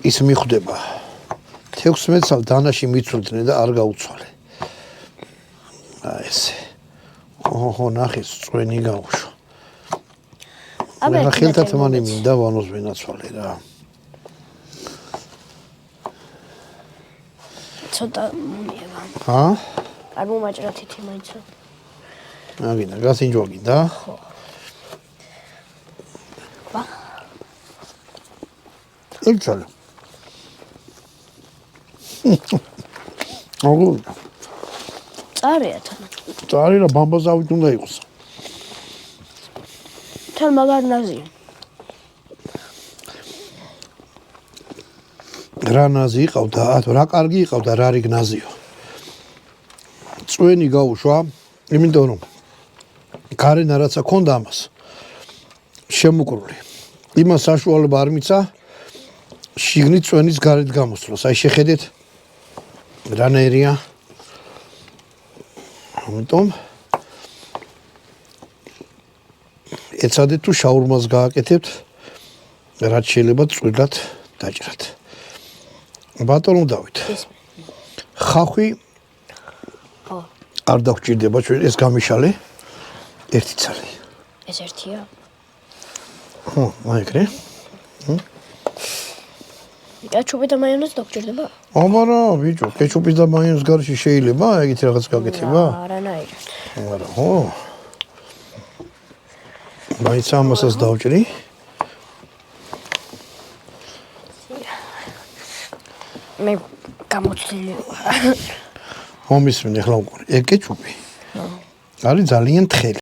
ის მიხვდება 16 წელს დანაში მიცვლიდნენ და არ გაუცვალე. ესე. ოჰო, ნახეს, წვენი გაუშვა. აბა ხელთა თმანი მინდა ვანოს ვენაცვალე რა. ცოტა მომიება. ჰა? არ მომაჭრა თითი მაინც. აგინდა, გასინჯვა გინდა? ხო. ვა. ელჩალე. აგუ. წარია თან. წარი რა ბამბაზავით უნდა იყოს. თან მაგარ ნაზი. რა ნაზი იყავდა, რა კარგი იყავდა, რა რიგ ნაზიო. წვენი გაუშვა, იმიტომ რომ გარენა რაცა ქონდა ამას შემოკრული. იმას საშუალება არ მიცა შიგნით წვენის გარეთ გამოსვლას. აი შეხედეთ რანაირია. ამიტომ ეცადეთ თუ შაურმას გააკეთებთ, რაც შეიძლება წვრილად დაჭრათ. ბატონო დავით. ხახვი არ დაგჭირდება ჩვენ ეს გამიშალე ერთი ცალი. ეს ერთია? ხო, მაიგრე. კეჩუპი და მაიონეზი დაგჭირდება? აბარა, ბიჭო, კეჩუპის და მაიონეზის გარშე შეიძლება ეგეთი რაღაც გაკეთება? არანაირად. არა, ხო. მაინც ამასაც დავჭრი. მე გამოცდილი ვარ. მომისმენ ახლა უკვე. ეგ კეჩუპი. არის ძალიან თხელი.